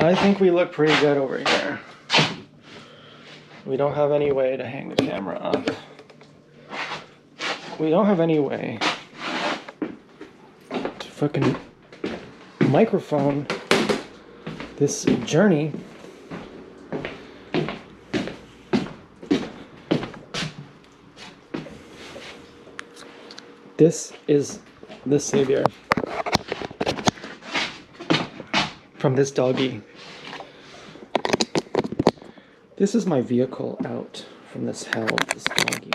I think we look pretty good over here. We don't have any way to hang the camera up. We don't have any way to fucking microphone this journey. This is the savior from this doggy. This is my vehicle out from this hell, this doggy.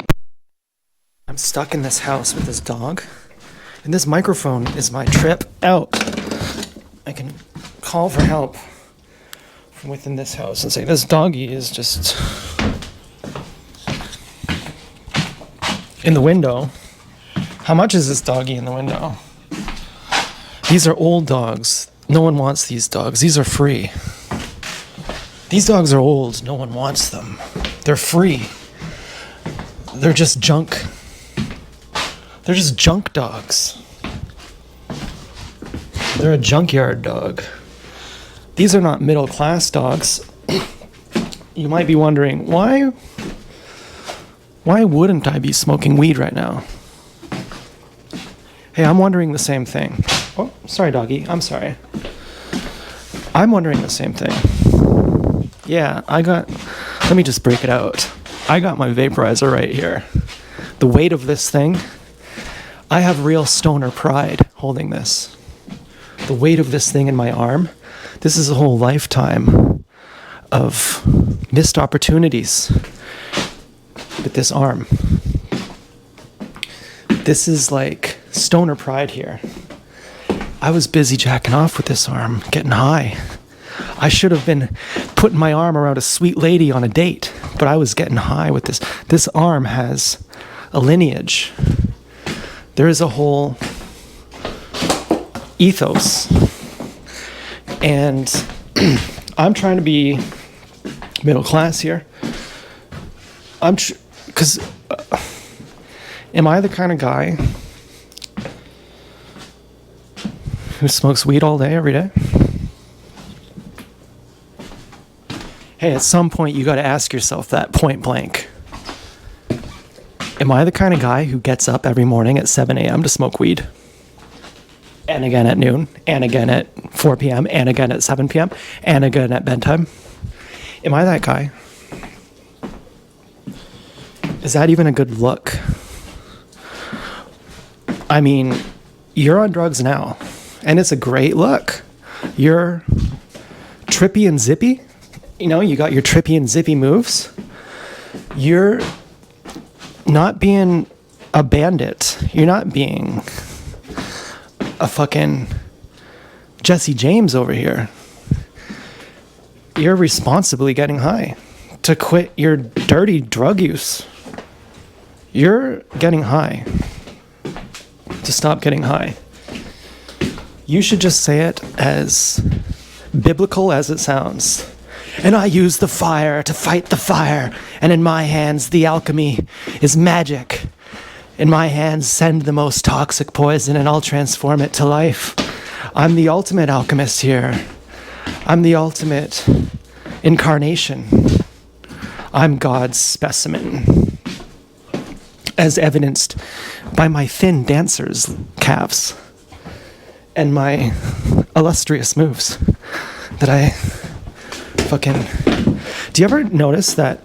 I'm stuck in this house with this dog, and this microphone is my trip out. I can call for help from within this house and say, this doggy is just in the window. How much is this doggy in the window? These are old dogs. No one wants these dogs. These are free. These dogs are old. No one wants them. They're free. They're just junk. They're just junk dogs. They're a junkyard dog. These are not middle class dogs. You might be wondering, why wouldn't I be smoking weed right now? Hey, I'm wondering the same thing. Oh, sorry, doggy. I'm sorry. I'm wondering the same thing. Yeah, let me just break it out. I got my vaporizer right here. The weight of this thing, I have real stoner pride holding this. The weight of this thing in my arm, this is a whole lifetime of missed opportunities with this arm. This is like stoner pride here. I was busy jacking off with this arm, getting high. I should have been putting my arm around a sweet lady on a date, but I was getting high with this. This arm has a lineage. There is a whole ethos. And I'm trying to be middle class here. Because am I the kind of guy who smokes weed all day, every day? Hey, at some point you got to ask yourself that point blank. Am I the kind of guy who gets up every morning at 7 a.m. to smoke weed? And again at noon, and again at 4 p.m., and again at 7 p.m., and again at bedtime? Am I that guy? Is that even a good look? I mean, you're on drugs now, and it's a great look. You're trippy and zippy. You know, you got your trippy and zippy moves. You're not being a bandit. You're not being a fucking Jesse James over here. You're responsibly getting high to quit your dirty drug use. You're getting high to stop getting high. You should just say it as biblical as it sounds. And I use the fire to fight the fire, and in my hands the alchemy is magic. In my hands send the most toxic poison, and I'll transform it to life. I'm the ultimate alchemist here. I'm the ultimate incarnation. I'm God's specimen, as evidenced by my thin dancer's calves and my illustrious moves that I fucking... Do you ever notice that...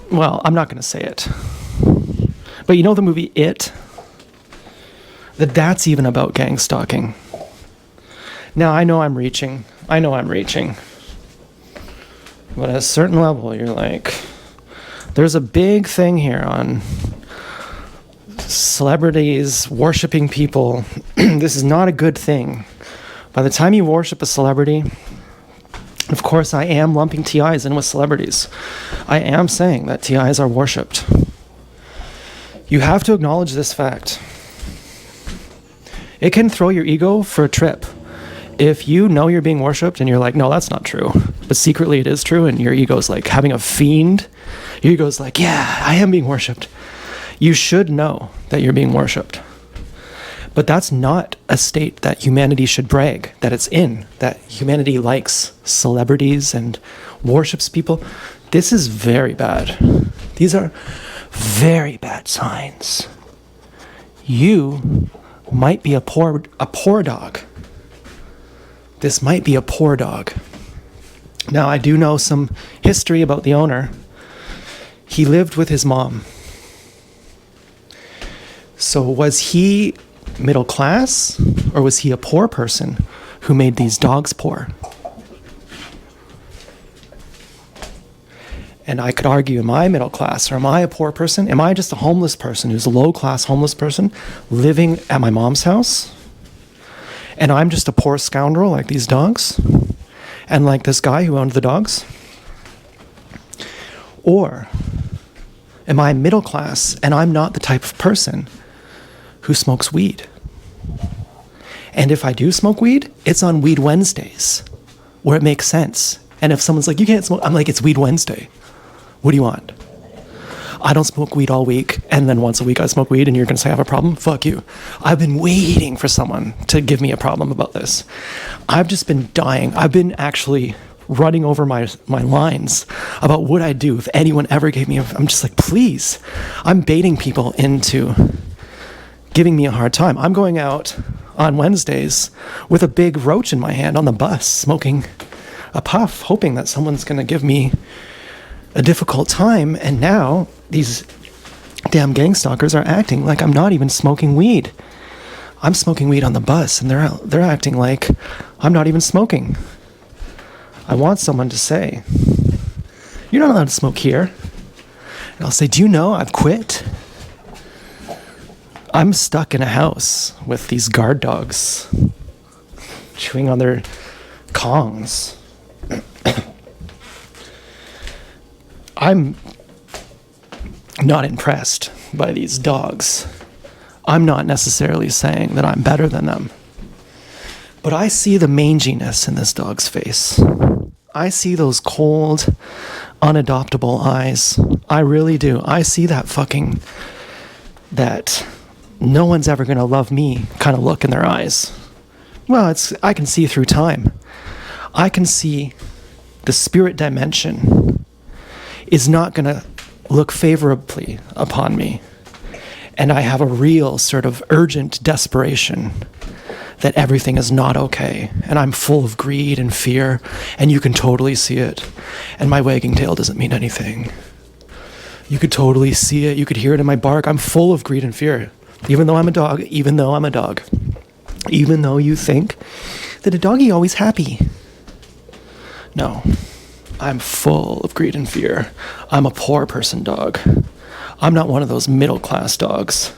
Well, I'm not going to say it. But you know the movie It? That's even about gang stalking. Now, I know I'm reaching. But at a certain level, you're like... There's a big thing here on celebrities worshiping people. This is not a good thing. By the time you worship a celebrity, of course I am lumping TIs in with celebrities. I am saying that TIs are worshipped. You have to acknowledge this fact. It can throw your ego for a trip. If you know you're being worshipped and you're like, no, that's not true, but secretly it is true, and your ego's like having a fiend, your ego's like, yeah, I am being worshipped. You should know that you're being worshipped. But that's not a state that humanity should brag that it's in, that humanity likes celebrities and worships people. This is very bad. These are very bad signs. You might be a poor dog. This might be a poor dog. Now, I do know some history about the owner. He lived with his mom. So was he middle class, or was he a poor person who made these dogs poor? And I could argue, am I middle class, or am I a poor person? Am I just a homeless person who's a low-class homeless person living at my mom's house? And I'm just a poor scoundrel like these dogs? And like this guy who owned the dogs? Or am I middle class and I'm not the type of person who smokes weed? And if I do smoke weed, it's on Weed Wednesdays, where it makes sense. And if someone's like, you can't smoke, I'm like, it's Weed Wednesday. What do you want? I don't smoke weed all week, and then once a week I smoke weed, and you're gonna say I have a problem? Fuck you. I've been waiting for someone to give me a problem about this. I've just been dying. I've been actually running over my lines about what I'd do if anyone ever gave me I'm just like, please. I'm baiting people into giving me a hard time. I'm going out on Wednesdays with a big roach in my hand on the bus, smoking a puff, hoping that someone's gonna give me a difficult time. And now these damn gang stalkers are acting like I'm not even smoking weed. I'm smoking weed on the bus, and they're acting like I'm not even smoking. I want someone to say, you're not allowed to smoke here. And I'll say, do you know I've quit? I'm stuck in a house with these guard dogs chewing on their Kongs. I'm not impressed by these dogs. I'm not necessarily saying that I'm better than them. But I see the manginess in this dog's face. I see those cold, unadoptable eyes. I really do. I see that no one's ever going to love me kind of look in their eyes. Well, I can see through time. I can see the spirit dimension is not going to look favorably upon me. And I have a real sort of urgent desperation that everything is not okay. And I'm full of greed and fear, and you can totally see it. And my wagging tail doesn't mean anything. You could totally see it. You could hear it in my bark. I'm full of greed and fear. Even though I'm a dog, even though I'm a dog. Even though you think that a doggy always happy. No. I'm full of greed and fear. I'm a poor person dog. I'm not one of those middle-class dogs.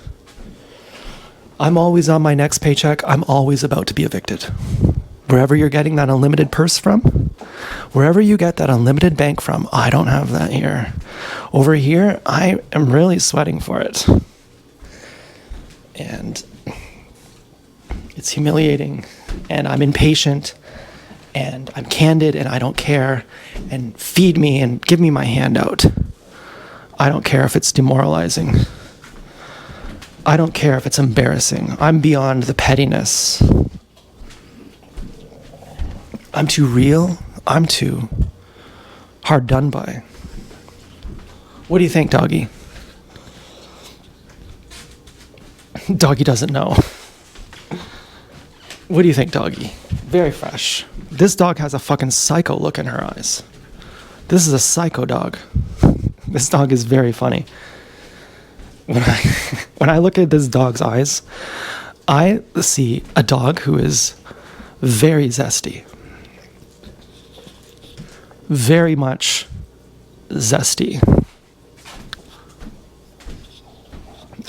I'm always on my next paycheck. I'm always about to be evicted. Wherever you're getting that unlimited purse from, wherever you get that unlimited bank from, I don't have that here. Over here, I am really sweating for it. And it's humiliating, and I'm impatient, and I'm candid, and I don't care, and feed me and give me my handout. I don't care if it's demoralizing. I don't care if it's embarrassing. I'm beyond the pettiness. I'm too real. I'm too hard done by. What do you think, doggy? Doggy doesn't know. What do you think, doggy? Very fresh. This dog has a fucking psycho look in her eyes. This is a psycho dog. This dog is very funny. When I look at this dog's eyes, I see a dog who is very zesty. Very much zesty.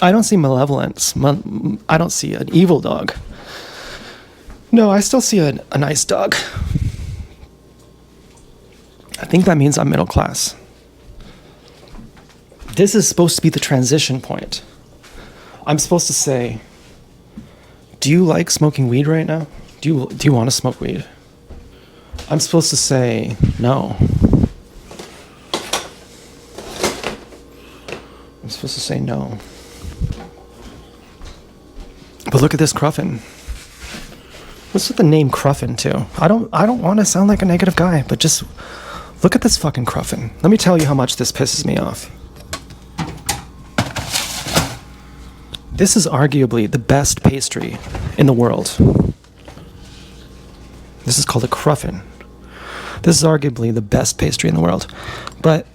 I don't see malevolence. I don't see an evil dog. No, I still see a nice dog. I think that means I'm middle class. This is supposed to be the transition point. I'm supposed to say, do you like smoking weed right now? Do you want to smoke weed? I'm supposed to say no. I'm supposed to say no. But look at this Cruffin. What's with the name Cruffin too? I don't want to sound like a negative guy, but just look at this fucking Cruffin. Let me tell you how much this pisses me off. This is arguably the best pastry in the world. This is called a Cruffin. This is arguably the best pastry in the world. But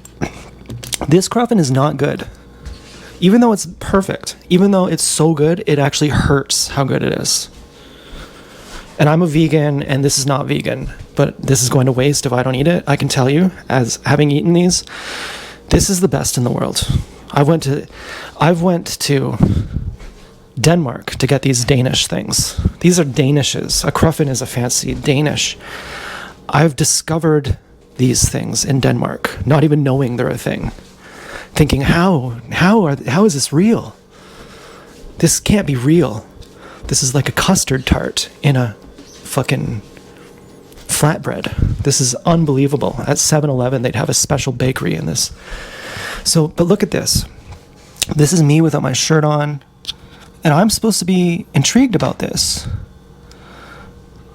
this Cruffin is not good. Even though it's perfect, even though it's so good, it actually hurts how good it is. And I'm a vegan, and this is not vegan, but this is going to waste if I don't eat it. I can tell you, as having eaten these, this is the best in the world. I've went to Denmark to get these Danish things. These are Danishes. A Cruffin is a fancy Danish. I've discovered these things in Denmark, not even knowing they're a thing. Thinking, how is this real? This can't be real. This is like a custard tart in a fucking flatbread. This is unbelievable. At 7-Eleven, they'd have a special bakery in this. So, but look at this. This is me without my shirt on. And I'm supposed to be intrigued about this.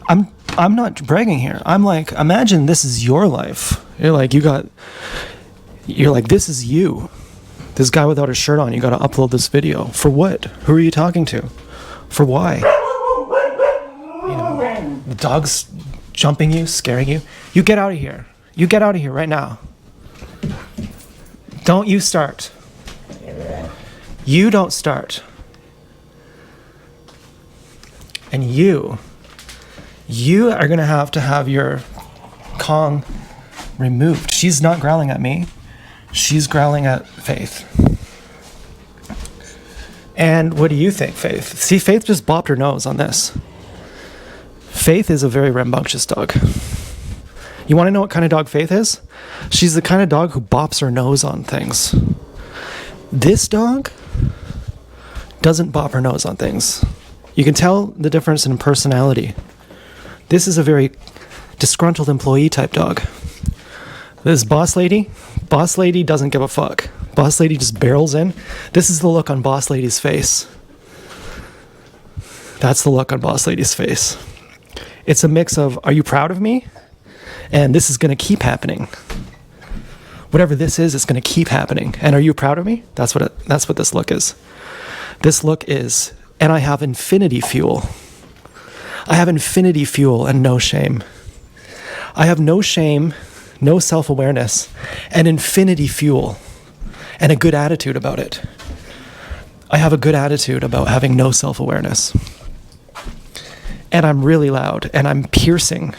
I'm not bragging here. I'm like, imagine this is your life. You're like, this is you. This guy without a shirt on, you got to upload this video. For what? Who are you talking to? For why? You know, the dog's jumping you, scaring you. You get out of here. You get out of here right now. Don't you start. You don't start. And you are going to have your Kong removed. She's not growling at me. She's growling at Faith. And what do you think, Faith? See, Faith just bopped her nose on this. Faith is a very rambunctious dog. You want to know what kind of dog Faith is? She's the kind of dog who bops her nose on things. This dog doesn't bop her nose on things. You can tell the difference in personality. This is a very disgruntled employee type dog. This boss lady doesn't give a fuck. Boss lady just barrels in. This is the look on boss lady's face. That's the look on boss lady's face. It's a mix of, are you proud of me? And this is going to keep happening. Whatever this is, it's going to keep happening. And are you proud of me? That's what this look is. This look is, and I have infinity fuel. I have infinity fuel and no shame. I have no shame, no self-awareness, and infinity fuel, and a good attitude about it. I have a good attitude about having no self-awareness. And I'm really loud, and I'm piercing.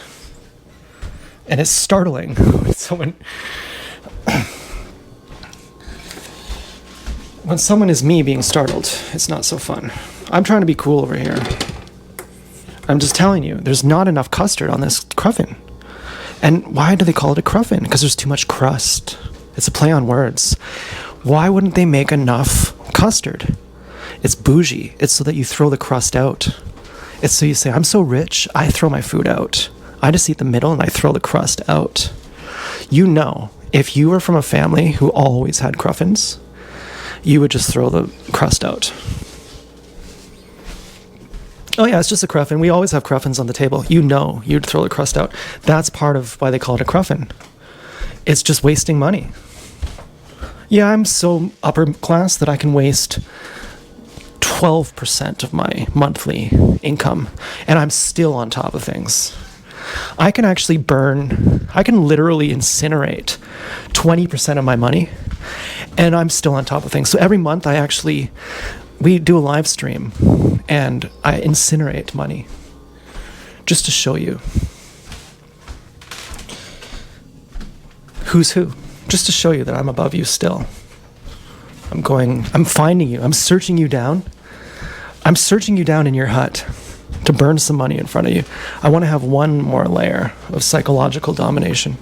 And it's startling. When someone is me being startled, it's not so fun. I'm trying to be cool over here. I'm just telling you, there's not enough custard on this Cruffin. And why do they call it a Cruffin? Because there's too much crust. It's a play on words. Why wouldn't they make enough custard? It's bougie. It's so that you throw the crust out. It's so you say, I'm so rich, I throw my food out. I just eat the middle and I throw the crust out. You know, if you were from a family who always had Cruffins, you would just throw the crust out. Oh yeah, it's just a Cruffin. We always have Cruffins on the table. You know, you'd throw the crust out. That's part of why they call it a Cruffin. It's just wasting money. Yeah, I'm so upper class that I can waste 12% of my monthly income, and I'm still on top of things. I can literally incinerate 20% of my money, and I'm still on top of things. So every month we do a live stream, and I incinerate money, just to show you who's who, just to show you that I'm above you still. I'm finding you, I'm searching you down. I'm searching you down in your hut to burn some money in front of you. I want to have one more layer of psychological domination.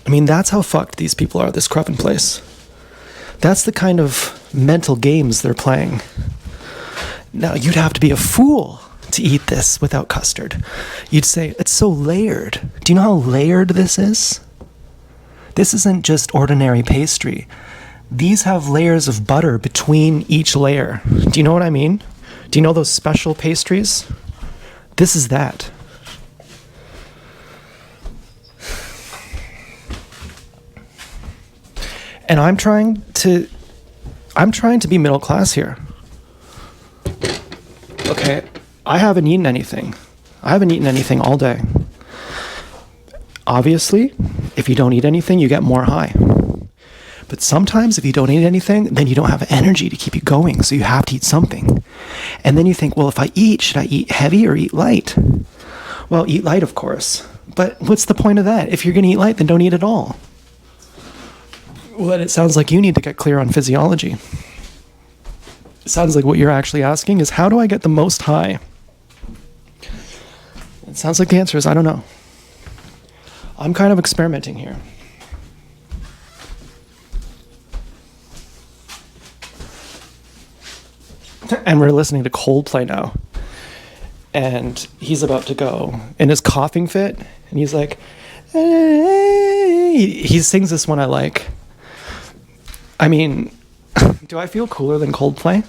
I mean, that's how fucked these people are, this Cruffin place. That's the kind of mental games they're playing. Now, you'd have to be a fool to eat this without custard. You'd say, it's so layered. Do you know how layered this is? This isn't just ordinary pastry. These have layers of butter between each layer. Do you know what I mean? Do you know those special pastries? This is that. And I'm trying to be middle class here. Okay, I haven't eaten anything. I haven't eaten anything all day. Obviously, if you don't eat anything, you get more high. But sometimes if you don't eat anything, then you don't have energy to keep you going, so you have to eat something. And then you think, well, if I eat, should I eat heavy or eat light? Well, eat light, of course. But what's the point of that? If you're going to eat light, then don't eat at all. Well, it sounds like you need to get clear on physiology. It sounds like what you're actually asking is, how do I get the most high? It sounds like the answer is, I don't know. I'm kind of experimenting here. And we're listening to Coldplay now. And he's about to go in his coughing fit. And he's like, hey. He sings this one I like. I mean, do I feel cooler than Coldplay?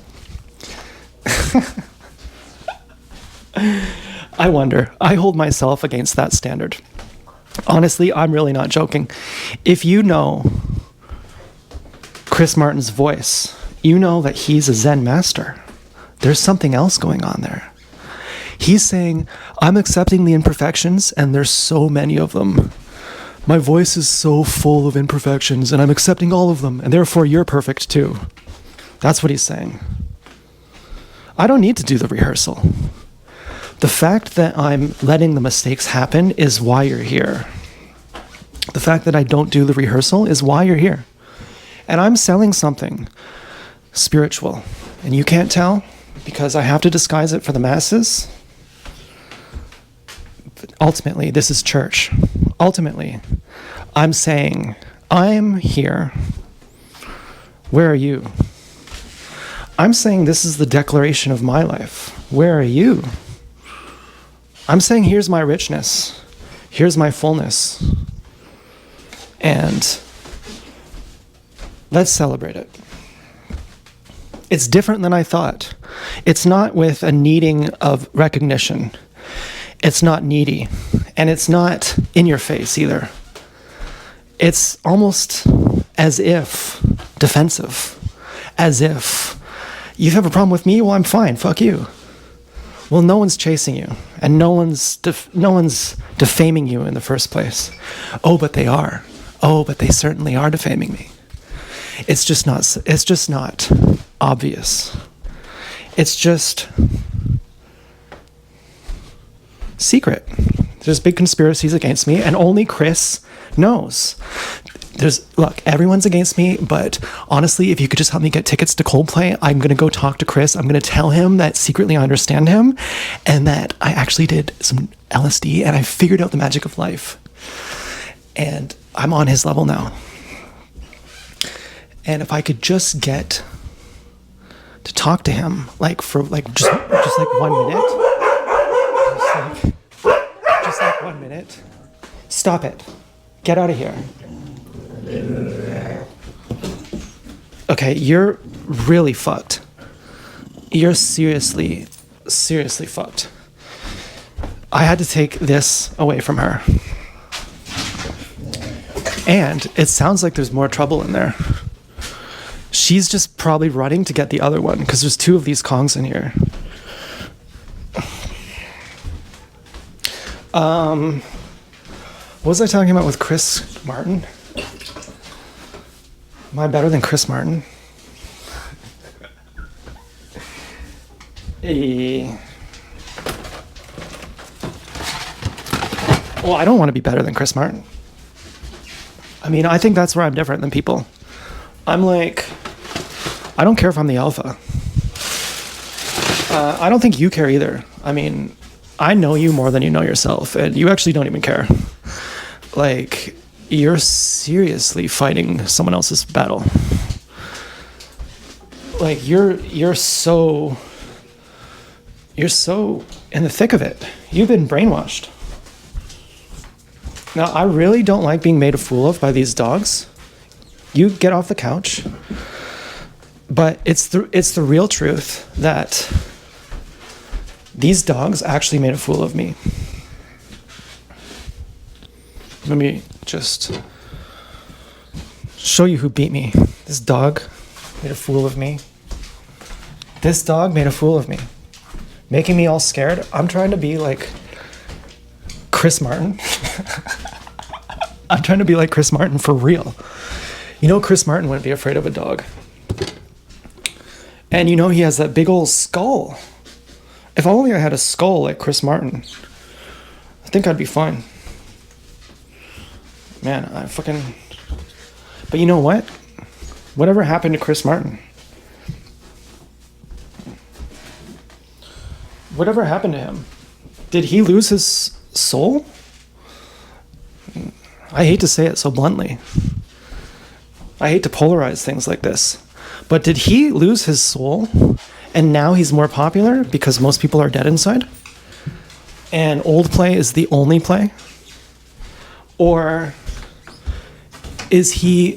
I wonder. I hold myself against that standard. Honestly, I'm really not joking. If you know Chris Martin's voice, you know that he's a Zen master. There's something else going on there. He's saying, I'm accepting the imperfections, and there's so many of them. My voice is so full of imperfections, and I'm accepting all of them, and therefore you're perfect too. That's what he's saying. I don't need to do the rehearsal. The fact that I'm letting the mistakes happen is why you're here. The fact that I don't do the rehearsal is why you're here. And I'm selling something spiritual, and you can't tell because I have to disguise it for the masses. But ultimately, this is church. Ultimately, I'm saying, I'm here. Where are you? I'm saying this is the declaration of my life. Where are you? I'm saying here's my richness. Here's my fullness. And let's celebrate it. It's different than I thought. It's not with a needing of recognition. It's not needy. And it's not in your face either. It's almost as if defensive. As if you have a problem with me? Well, I'm fine. Fuck you. Well, no one's chasing you, and no one's defaming you in the first place. Oh, but they are. Oh, but they certainly are defaming me. It's just not obvious. It's just secret. There's big conspiracies against me, and only Chris knows. Look, everyone's against me, but honestly, if you could just help me get tickets to Coldplay, I'm going to go talk to Chris. I'm going to tell him that secretly I understand him and that I actually did some LSD and I figured out the magic of life. And I'm on his level now. And if I could just get to talk to him, for just 1 minute. Just like 1 minute. Stop it. Get out of here. Okay, you're really fucked. You're seriously fucked. I had to take this away from her. And it sounds like there's more trouble in there. She's just probably running to get the other one because there's 2 of these Kongs in here. What was I talking about with Chris Martin? Am I better than Chris Martin? Well, I don't want to be better than Chris Martin. I mean, I think that's where I'm different than people. I'm like, I don't care if I'm the alpha. I don't think you care either. I mean, I know you more than you know yourself, and you actually don't even care. Like, you're seriously fighting someone else's battle. Like, you're so in the thick of it. You've been brainwashed. Now, I really don't like being made a fool of by these dogs. You get off the couch. But it's the real truth that these dogs actually made a fool of me. Let me just show you who beat me. This dog made a fool of me. This dog made a fool of me, making me all scared. I'm trying to be like Chris Martin. I'm trying to be like Chris Martin for real. You know, Chris Martin wouldn't be afraid of a dog. And you know, he has that big old skull. If only I had a skull like Chris Martin, I think I'd be fine. Man, but you know what? Whatever happened to Chris Martin? Whatever happened to him? Did he lose his soul? I hate to say it so bluntly. I hate to polarize things like this. But did he lose his soul and now he's more popular because most people are dead inside? And old play is the only play? Or is he,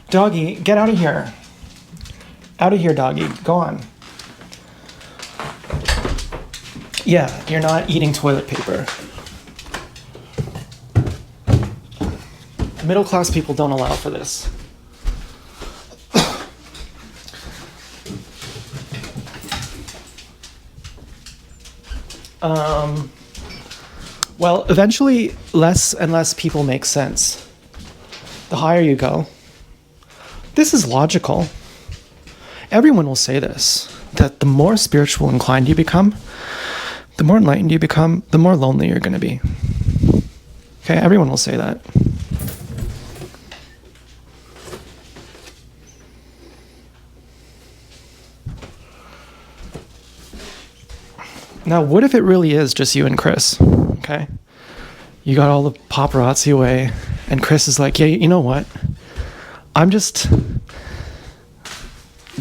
Doggy, get out of here. Out of here, doggy. Go on. Yeah, you're not eating toilet paper. Middle class people don't allow for this. Well, eventually less and less people make sense. The higher you go. This is logical. Everyone will say this, that the more spiritual inclined you become, the more enlightened you become, the more lonely you're going to be. Okay, everyone will say that. Now, what if it really is just you and Chris? Okay? You got all the paparazzi away, and Chris is like, yeah, you know what? I'm just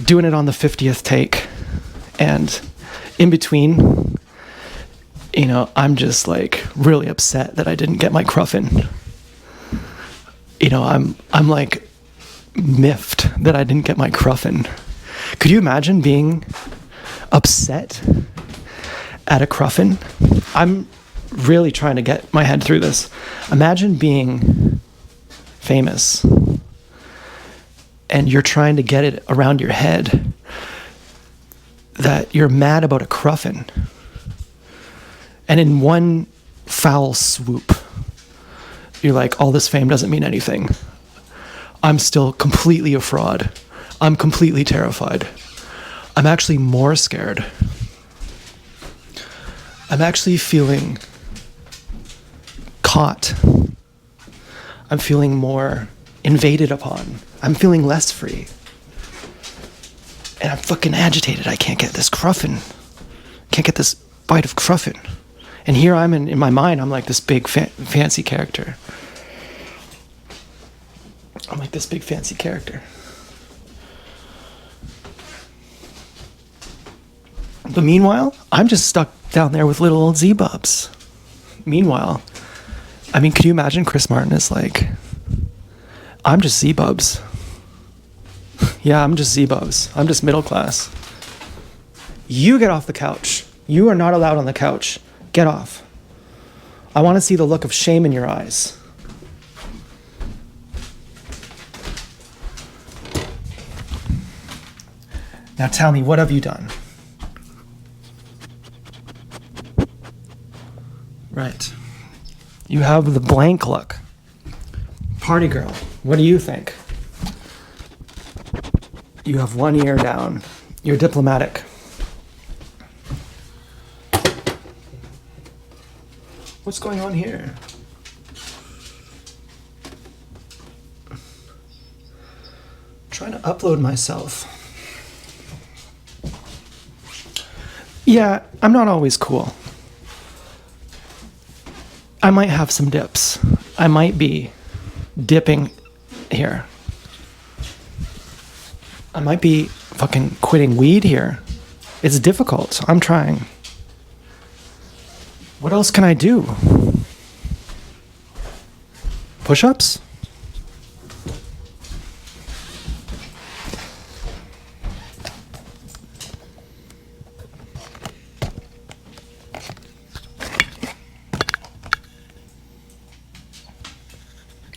doing it on the 50th take. And in between, I'm just like really upset that I didn't get my cruffin. I'm like miffed that I didn't get my cruffin. Could you imagine being upset at a cruffin? I'm really trying to get my head through this. Imagine being famous and you're trying to get it around your head that you're mad about a cruffin. And in one foul swoop, you're like, all this fame doesn't mean anything. I'm still completely a fraud. I'm completely terrified. I'm actually more scared. I'm actually feeling caught. I'm feeling more invaded upon. I'm feeling less free. And I'm fucking agitated. I can't get this cruffin. Can't get this bite of cruffin. And here I'm in my mind, I'm like this big fancy character. I'm like this big fancy character. But meanwhile, I'm just stuck down there with little old Z-Bubs. Meanwhile, could you imagine Chris Martin is like, I'm just Z-Bubs. Yeah, I'm just Z-Bubs. I'm just middle class. You get off the couch. You are not allowed on the couch. Get off. I want to see the look of shame in your eyes. Now tell me, what have you done? Right. You have the blank look. Party girl, what do you think? You have one ear down. You're diplomatic. What's going on here? I'm trying to upload myself. Yeah, I'm not always cool. I might have some dips. I might be dipping here. I might be fucking quitting weed here. It's difficult. I'm trying. What else can I do? Push-ups?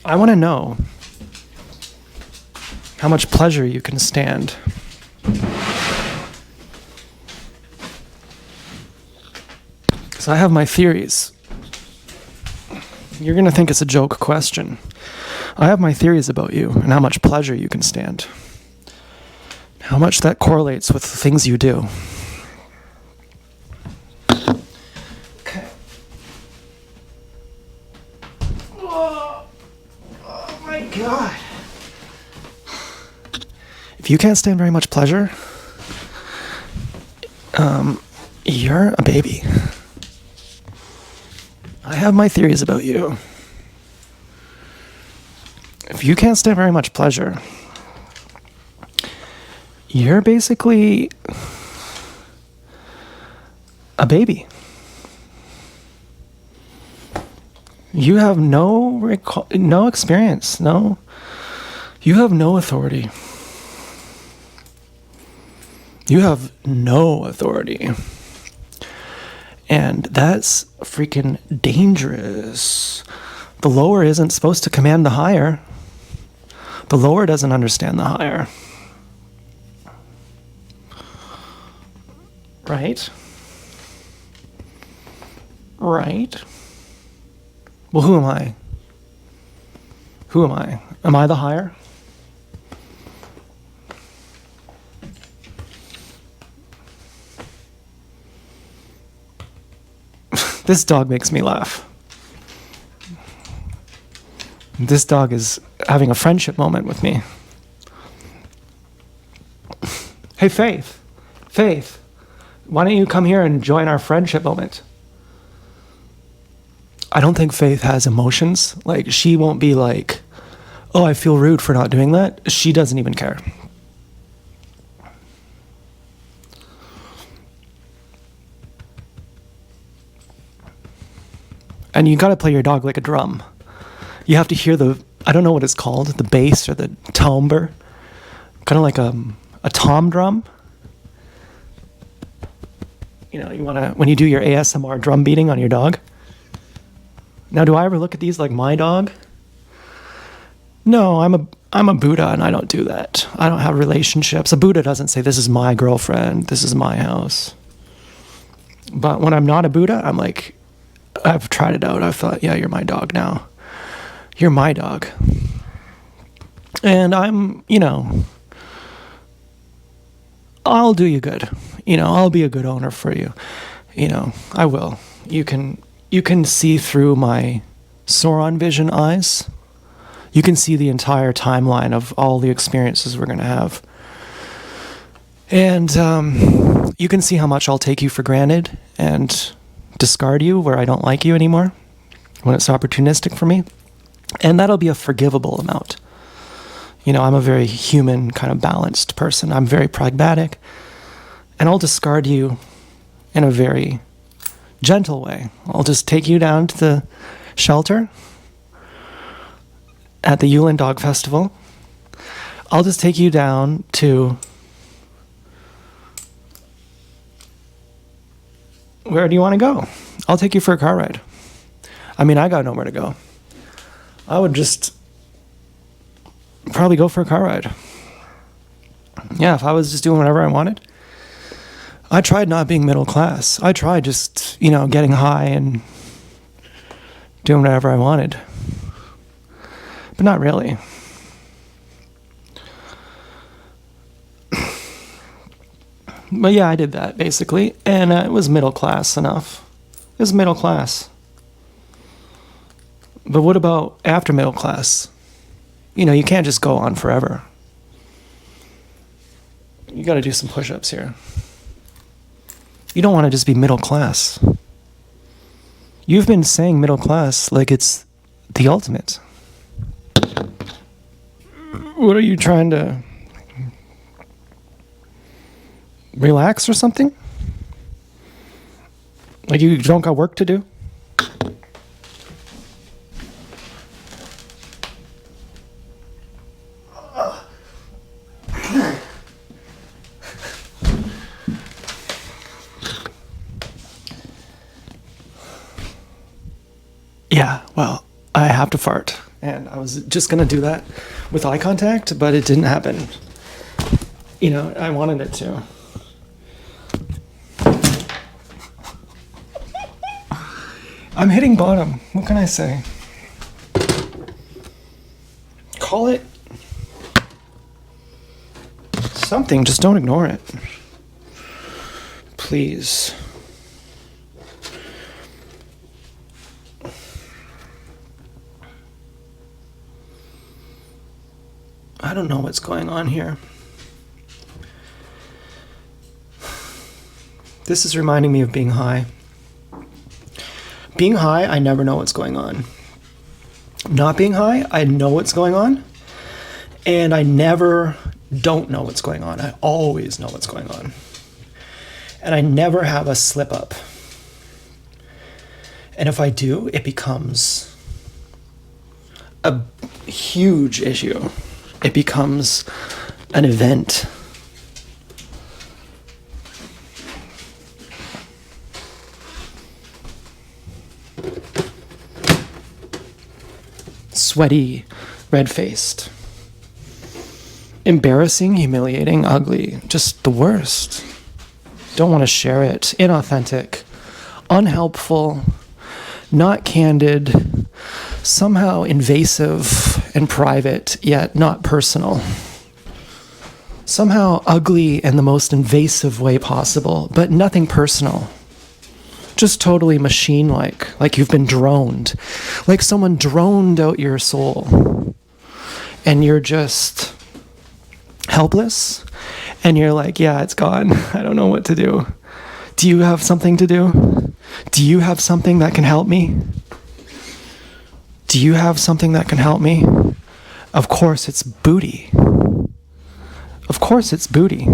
I want to know how much pleasure you can stand. Because I have my theories. You're going to think it's a joke question. I have my theories about you and how much pleasure you can stand. How much that correlates with the things you do. Okay. Oh my God. If you can't stand very much pleasure, you're a baby. I have my theories about you. If you can't stand very much pleasure, you're basically a baby. You have no experience, you have no authority. You have no authority. And that's freaking dangerous. The lower isn't supposed to command the higher. The lower doesn't understand the higher. Right? Right? Well, who am I? Who am I? Am I the higher? This dog makes me laugh. This dog is having a friendship moment with me. Hey, Faith. Faith, why don't you come here and join our friendship moment? I don't think Faith has emotions. Like, she won't be like, oh, I feel rude for not doing that. She doesn't even care. And you got to play your dog like a drum. You have to hear I don't know what it's called, the bass or the timbre. Kind of like a tom drum. You know, you want to, when you do your ASMR drum beating on your dog. Now, do I ever look at these like my dog? No, I'm a Buddha and I don't do that. I don't have relationships. A Buddha doesn't say, this is my girlfriend, this is my house. But when I'm not a Buddha, I'm like, I've tried it out. I've thought, yeah, you're my dog now. You're my dog. And I'm, I'll do you good. I'll be a good owner for you. I will. You can see through my Sauron vision eyes. You can see the entire timeline of all the experiences we're going to have. And you can see how much I'll take you for granted and discard you where I don't like you anymore, when it's opportunistic for me. And that'll be a forgivable amount. I'm a very human, kind of balanced person. I'm very pragmatic. And I'll discard you in a very gentle way. I'll just take you down to the shelter at the Yulin Dog Festival. I'll just take you down to... Where do you want to go? I'll take you for a car ride. I got nowhere to go. I would just probably go for a car ride. Yeah, if I was just doing whatever I wanted. I tried not being middle class. I tried just, getting high and doing whatever I wanted. But not really. But yeah, I did that, basically. And it was middle class enough. It was middle class. But what about after middle class? You can't just go on forever. You got to do some push-ups here. You don't want to just be middle class. You've been saying middle class like it's the ultimate. What are you trying to... relax or something? Like you don't got work to do? Yeah, well, I have to fart. And I was just gonna do that with eye contact, but it didn't happen. You know, I wanted it to. I'm hitting bottom. What can I say? Call it something, just don't ignore it. Please. I don't know what's going on here. This is reminding me of being high. Being high, I never know what's going on. Not being high, I know what's going on. And I never don't know what's going on. I always know what's going on. And I never have a slip up. And if I do, it becomes a huge issue. It becomes an event. Sweaty, red-faced. Embarrassing, humiliating, ugly. Just the worst. Don't want to share it. Inauthentic. Unhelpful. Not candid. Somehow invasive and private, yet not personal. Somehow ugly in the most invasive way possible, but nothing personal. Just totally machine-like, like you've been droned. Like someone droned out your soul. And you're just helpless. And you're like, yeah, it's gone. I don't know what to do. Do you have something to do? Do you have something that can help me? Do you have something that can help me? Of course it's booty. Of course it's booty.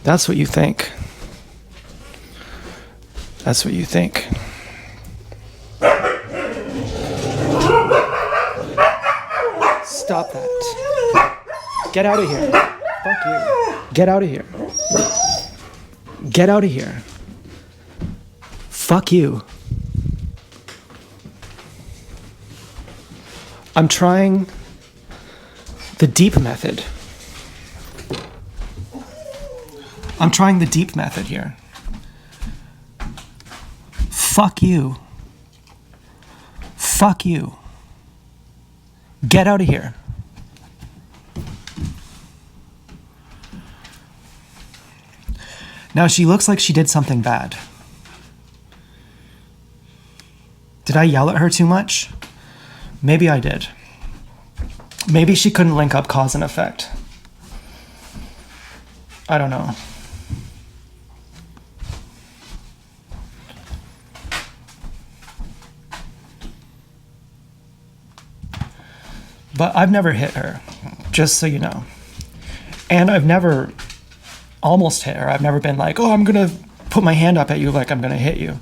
That's what you think. That's what you think. Stop that. Get out of here. Fuck you. Get out of here. Get out of here. Fuck you. I'm trying the deep method. I'm trying the deep method here. Fuck you. Fuck you. Get out of here. Now she looks like she did something bad. Did I yell at her too much? Maybe I did. Maybe she couldn't link up cause and effect. I don't know. But I've never hit her, just so you know. And I've never almost hit her. I've never been like, oh, I'm going to put my hand up at you like I'm going to hit you.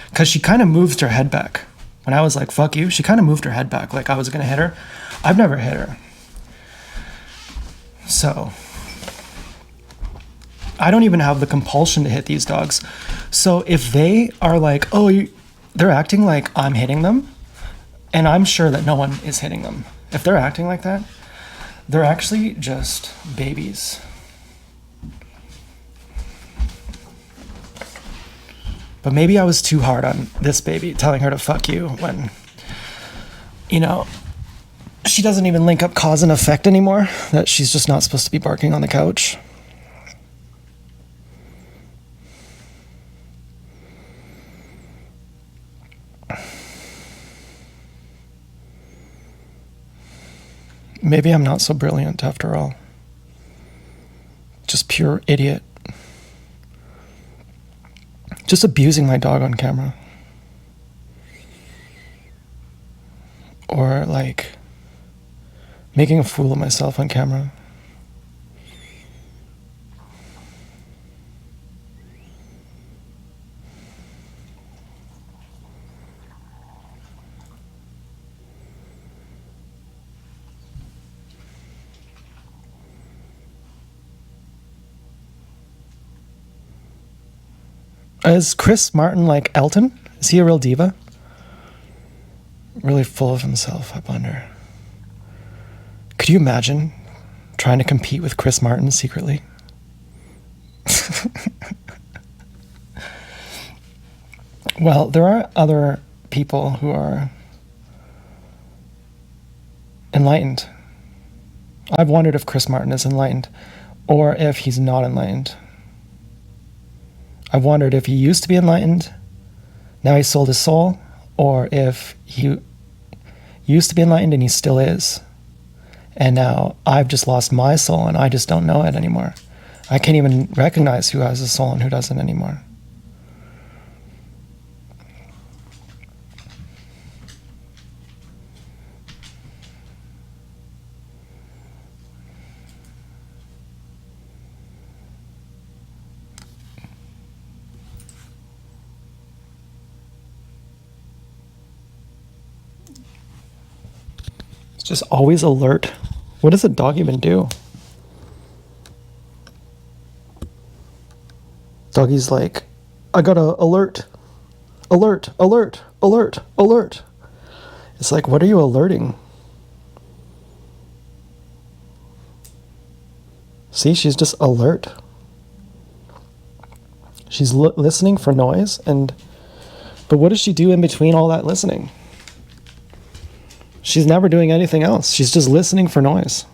Because she kind of moved her head back. When I was like, fuck you, she kind of moved her head back like I was going to hit her. I've never hit her. So, I don't even have the compulsion to hit these dogs. So if they are like, oh, they're acting like I'm hitting them, and I'm sure that no one is hitting them. If they're acting like that, they're actually just babies. But maybe I was too hard on this baby, telling her to fuck you when, you know, she doesn't even link up cause and effect anymore, that she's just not supposed to be barking on the couch. Maybe I'm not so brilliant after all. Just pure idiot. Just abusing my dog on camera. Or like making a fool of myself on camera. Is Chris Martin like Elton? Is he a real diva? really full of himself, I wonder. Could you imagine trying to compete with Chris Martin secretly? Well, there are other people who are enlightened. I've wondered if Chris Martin is enlightened or if he's not enlightened. I've wondered if he used to be enlightened, now he sold his soul, or if he used to be enlightened and he still is. And now I've just lost my soul and I just don't know it anymore. I can't even recognize who has a soul and who doesn't anymore. Just always alert. What does a dog even do? Doggy's like, I gotta alert, alert, alert, alert, alert. It's like, what are you alerting? See, she's just alert. She's listening for noise, but what does she do in between all that listening? She's never doing anything else. She's just listening for noise.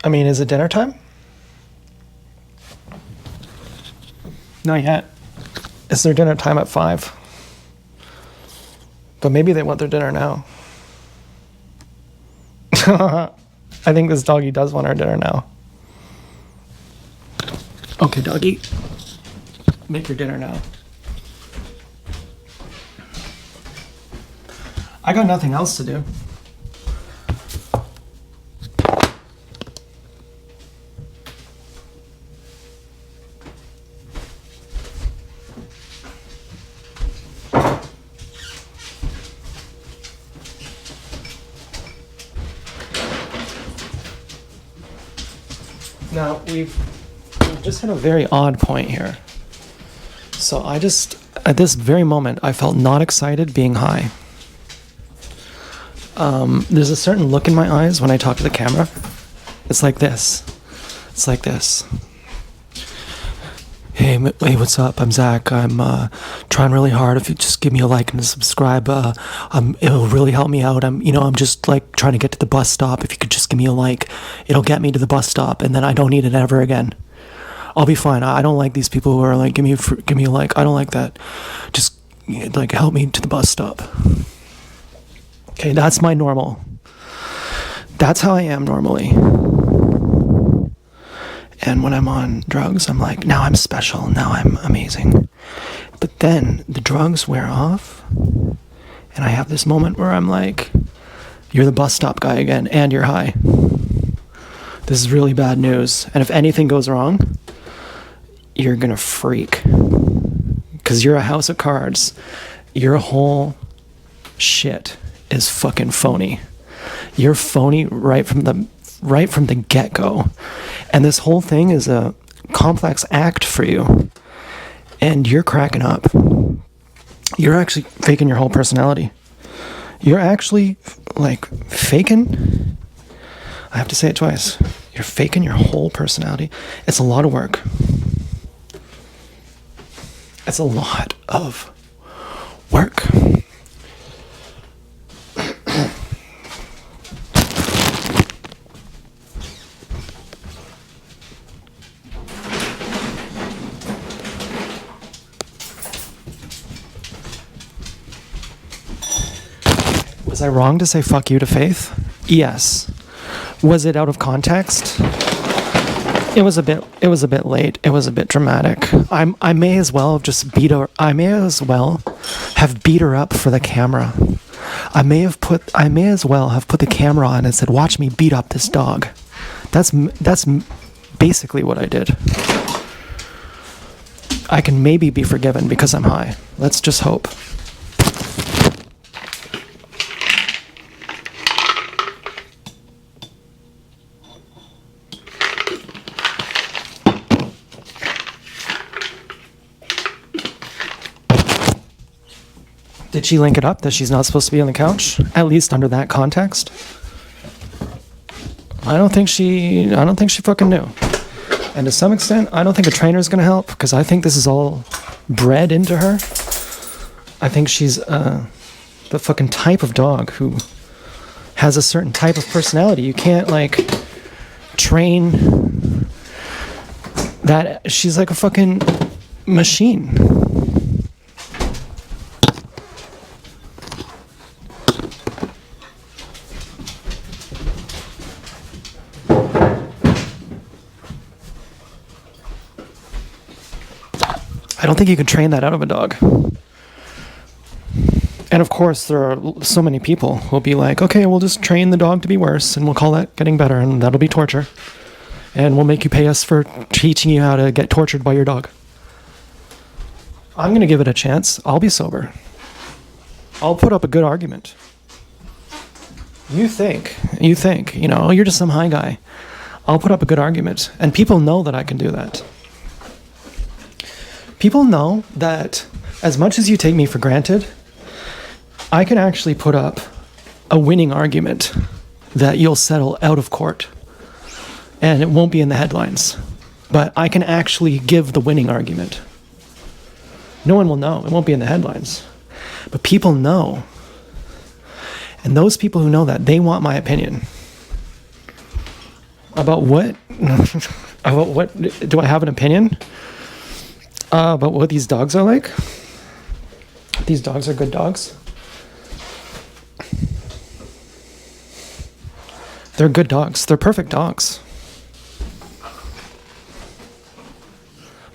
I mean, is it dinner time? Not yet. It's their dinner time at 5. But maybe they want their dinner now. I think this doggy does want our dinner now. Okay, doggy. Make your dinner now. I got nothing else to do. Now, we've just hit a very odd point here. So at this very moment, I felt not excited being high. There's a certain look in my eyes when I talk to the camera. It's like this. It's like this. Hey, what's up? I'm Zach. I'm trying really hard. If you just give me a like and a subscribe, it'll really help me out. I'm just like trying to get to the bus stop. If you could just give me a like, it'll get me to the bus stop, and then I don't need it ever again. I'll be fine. I don't like these people who are like, give me a like. I don't like that. Just like help me to the bus stop. Okay, that's my normal. That's how I am normally. And when I'm on drugs, I'm like, now I'm special, now I'm amazing. But then the drugs wear off, and I have this moment where I'm like, you're the bus stop guy again, and you're high. This is really bad news. And if anything goes wrong, you're gonna freak. Because you're a house of cards. Your whole shit is fucking phony. You're phony right from the get-go. And this whole thing is a complex act for you. And you're cracking up. You're actually faking your whole personality. You're actually, like, faking... I have to say it twice. You're faking your whole personality. It's a lot of work. It's a lot of work. Was I wrong to say fuck you to Faith? Yes. Was it out of context? It was a bit late. It was a bit dramatic. I may as well have just beat her up for the camera. I may as well have put the camera on and said, "Watch me beat up this dog." That's basically what I did. I can maybe be forgiven because I'm high. Let's just hope. Did she link it up that she's not supposed to be on the couch? At least under that context? I don't think she fucking knew. And to some extent, I don't think a trainer is going to help, because I think this is all bred into her. I think she's the fucking type of dog who has a certain type of personality. You can't, like, train that. She's like a fucking machine. I don't think you can train that out of a dog. And of course, there are so many people who will be like, okay, we'll just train the dog to be worse, and we'll call that getting better, and that'll be torture. And we'll make you pay us for teaching you how to get tortured by your dog. I'm going to give it a chance. I'll be sober. I'll put up a good argument. You think, you know, you're just some high guy. I'll put up a good argument. And people know that I can do that. People know that as much as you take me for granted, I can actually put up a winning argument that you'll settle out of court. And it won't be in the headlines. But I can actually give the winning argument. No one will know. It won't be in the headlines. But people know. And those people who know that, they want my opinion. About what? About what? Do I have an opinion? About what these dogs are like? These dogs are good dogs. They're good dogs. They're perfect dogs.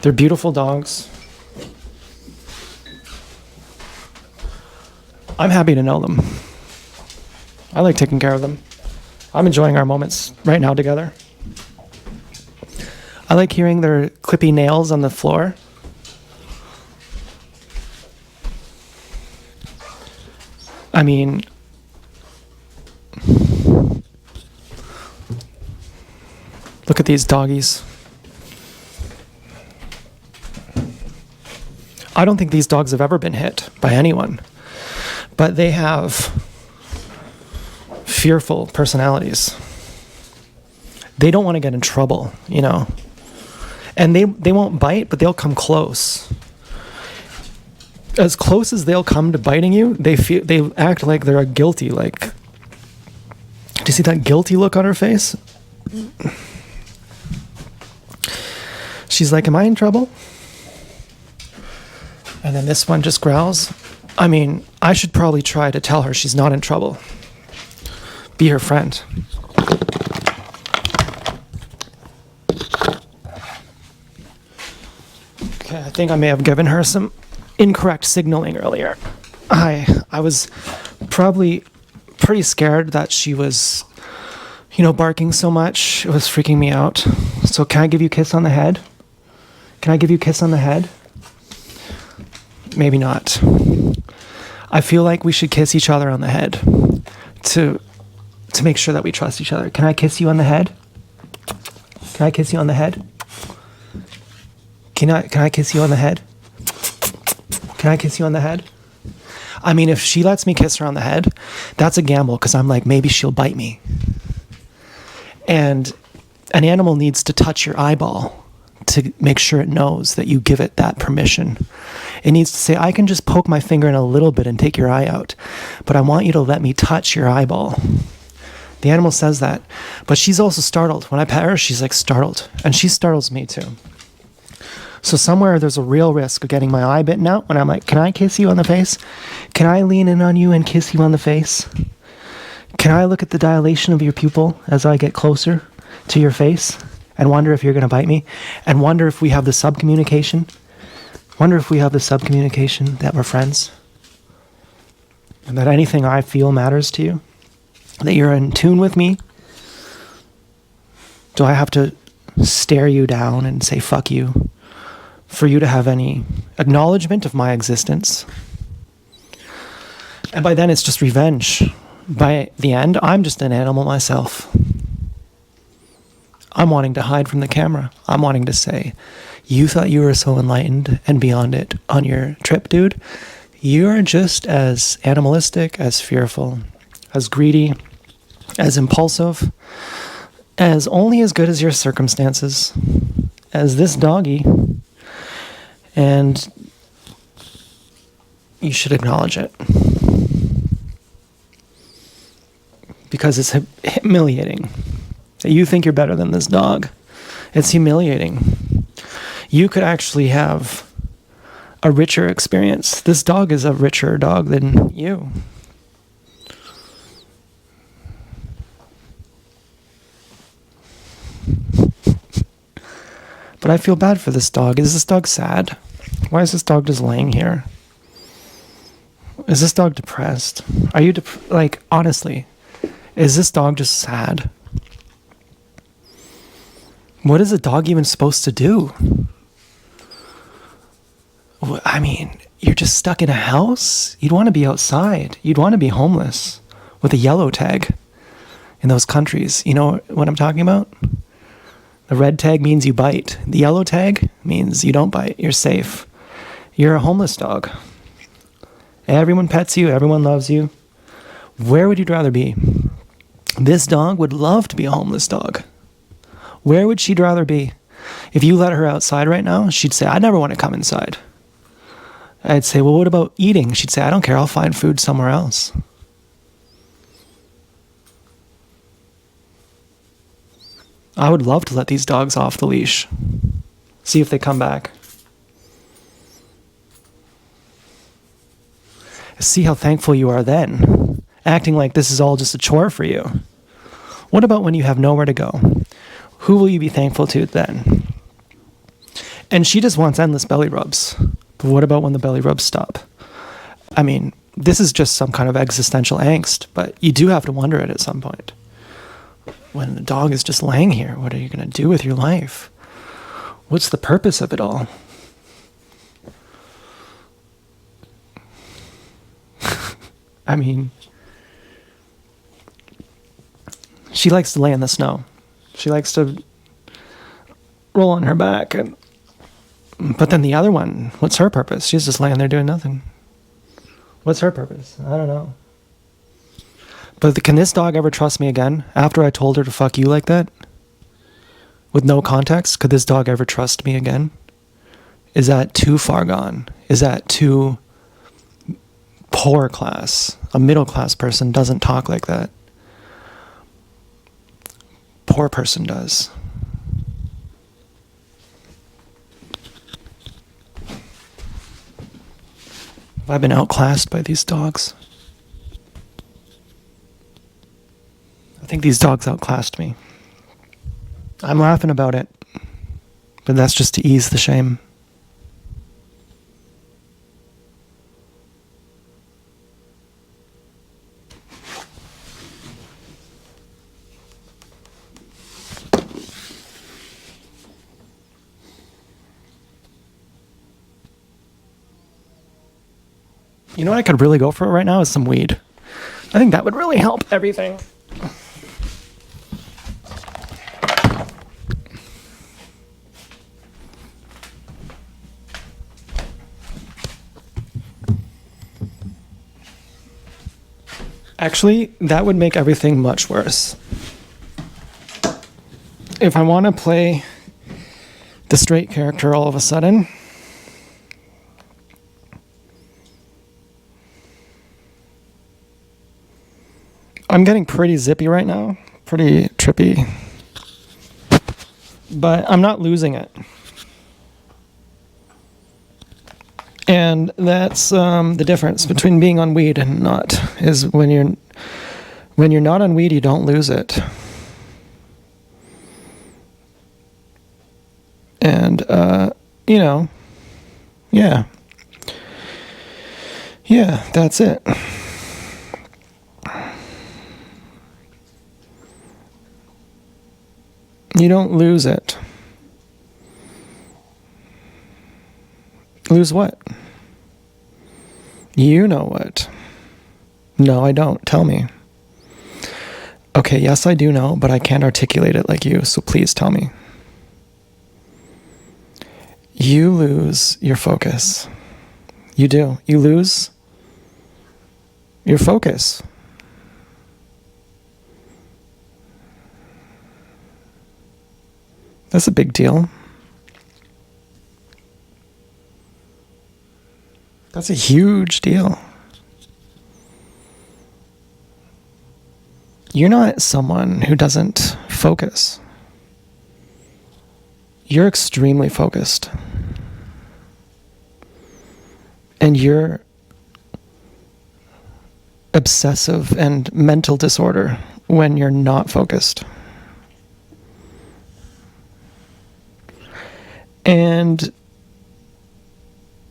They're beautiful dogs. I'm happy to know them. I like taking care of them. I'm enjoying our moments right now together. I like hearing their clippy nails on the floor. I mean, look at these doggies. I don't think these dogs have ever been hit by anyone, but they have fearful personalities. They don't want to get in trouble, you know, and they won't bite, but they'll come close. As close as they'll come to biting you, they act like they're guilty. Like, do you see that guilty look on her face? She's like, am I in trouble? And then this one just growls. I mean, I should probably try to tell her she's not in trouble. Be her friend. Okay, I think I may have given her some incorrect signaling earlier. I was probably pretty scared that she was, you know, barking so much. It was freaking me out. So can I give you a kiss on the head? Can I give you a kiss on the head? Maybe not. I feel like we should kiss each other on the head to make sure that we trust each other. Can I kiss you on the head? Can I kiss you on the head? Can I kiss you on the head? Can I kiss you on the head? I mean, if she lets me kiss her on the head, that's a gamble, because I'm like, maybe she'll bite me. And an animal needs to touch your eyeball to make sure it knows that you give it that permission. It needs to say, I can just poke my finger in a little bit and take your eye out, but I want you to let me touch your eyeball. The animal says that, but she's also startled. When I pet her, she's like startled, and she startles me too. So somewhere there's a real risk of getting my eye bitten out when I'm like, can I kiss you on the face? Can I lean in on you and kiss you on the face? Can I look at the dilation of your pupil as I get closer to your face and wonder if you're going to bite me? And wonder if we have the subcommunication? Wonder if we have the subcommunication that we're friends? And that anything I feel matters to you? That you're in tune with me? Do I have to stare you down and say fuck you for you to have any acknowledgement of my existence? And by then it's just revenge. By the end, I'm just an animal myself. I'm wanting to hide from the camera. I'm wanting to say, you thought you were so enlightened and beyond it on your trip, dude? You're just as animalistic, as fearful, as greedy, as impulsive, as only as good as your circumstances, as this doggy. And you should acknowledge it. Because it's humiliating that you think you're better than this dog. It's humiliating. You could actually have a richer experience. This dog is a richer dog than you. But I feel bad for this dog. Is this dog sad? Why is this dog just laying here? Is this dog depressed? Are you like, honestly, is this dog just sad? What is a dog even supposed to do? I mean, you're just stuck in a house? You'd want to be outside. You'd want to be homeless with a yellow tag in those countries. You know what I'm talking about? The red tag means you bite. The yellow tag means you don't bite. You're safe. You're a homeless dog. Everyone pets you. Everyone loves you. Where would you rather be? This dog would love to be a homeless dog. Where would she rather be? If you let her outside right now, she'd say, I never want to come inside. I'd say, well, what about eating? She'd say, I don't care. I'll find food somewhere else. I would love to let these dogs off the leash. See if they come back. See how thankful you are then, acting like this is all just a chore for you. What about when you have nowhere to go? Who will you be thankful to then? And she just wants endless belly rubs. But what about when the belly rubs stop? I mean, this is just some kind of existential angst, but you do have to wonder it at some point. When the dog is just laying here, what are you going to do with your life? What's the purpose of it all? I mean, she likes to lay in the snow. She likes to roll on her back. But then the other one, what's her purpose? She's just laying there doing nothing. What's her purpose? I don't know. But can this dog ever trust me again after I told her to fuck you like that? With no context, could this dog ever trust me again? Is that too far gone? Is that too poor class? A middle class person doesn't talk like that. Poor person does. Have I been outclassed by these dogs? I think these dogs outclassed me. I'm laughing about it, but that's just to ease the shame. You know what I could really go for right now is some weed. I think that would really help everything. Actually, that would make everything much worse. If I want to play the straight character all of a sudden, I'm getting pretty zippy right now, pretty trippy, but I'm not losing it. And that's the difference between being on weed and not, is when you're not on weed, you don't lose it. And, yeah, that's it. You don't lose it. Lose what? You know what? No, I don't. Tell me. Okay, yes, I do know, but I can't articulate it like you, so please tell me. You lose your focus. You do. You lose your focus. That's a big deal. That's a huge deal. You're not someone who doesn't focus. You're extremely focused. And you're obsessive and mental disorder when you're not focused. And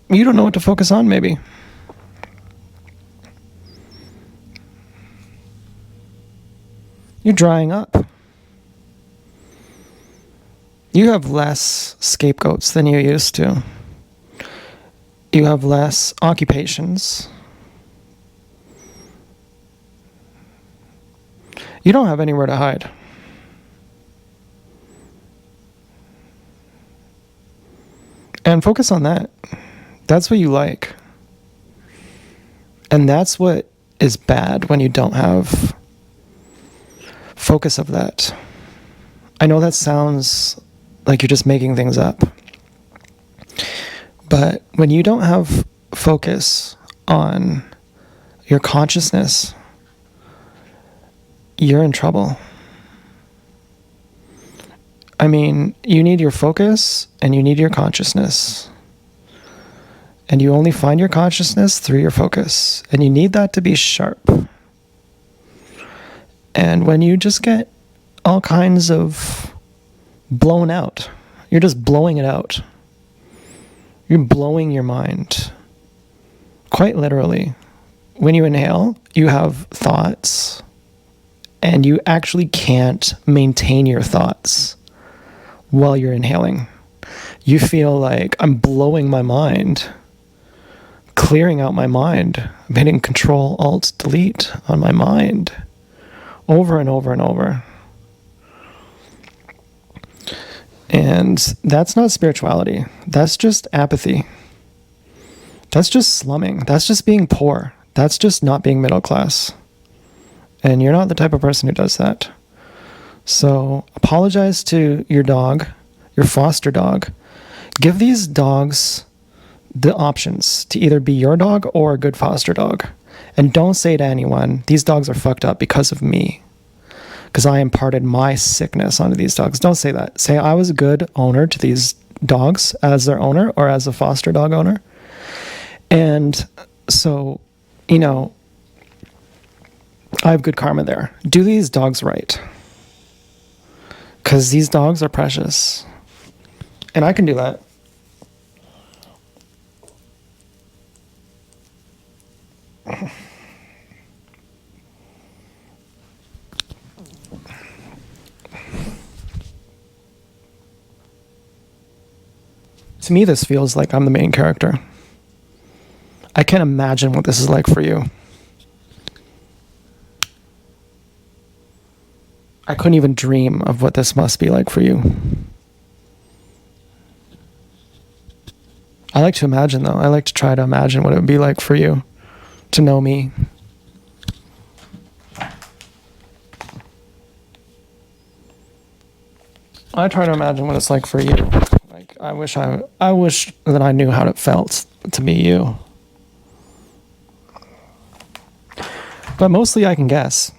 you don't know what to focus on, maybe. You're drying up. You have less scapegoats than you used to. You have less occupations. You don't have anywhere to hide. And focus on that. That's what you like. And that's what is bad when you don't have focus of that. I know that sounds like you're just making things up. But when you don't have focus on your consciousness, you're in trouble. I mean, you need your focus and you need your consciousness. And you only find your consciousness through your focus. And you need that to be sharp. And when you just get all kinds of blown out, you're just blowing it out. You're blowing your mind. Quite literally. When you inhale, you have thoughts. And you actually can't maintain your thoughts while you're inhaling. You feel like I'm blowing my mind, clearing out my mind. I'm hitting Control Alt Delete on my mind over and over and over. And that's not spirituality. That's just apathy. That's just slumming. That's just being poor. That's just not being middle class. And you're not the type of person who does that. So apologize to your dog, your foster dog. Give these dogs the options to either be your dog or a good foster dog. And don't say to anyone, these dogs are fucked up because of me. Because I imparted my sickness onto these dogs. Don't say that. Say I was a good owner to these dogs as their owner or as a foster dog owner. And so, you know, I have good karma there. Do these dogs right. Because these dogs are precious. And I can do that. To me, this feels like I'm the main character. I can't imagine what this is like for you. I couldn't even dream of what this must be like for you. I like to imagine, though. I like to try to imagine what it would be like for you to know me. I try to imagine what it's like for you. Like, I wish that I knew how it felt to be you. But mostly I can guess.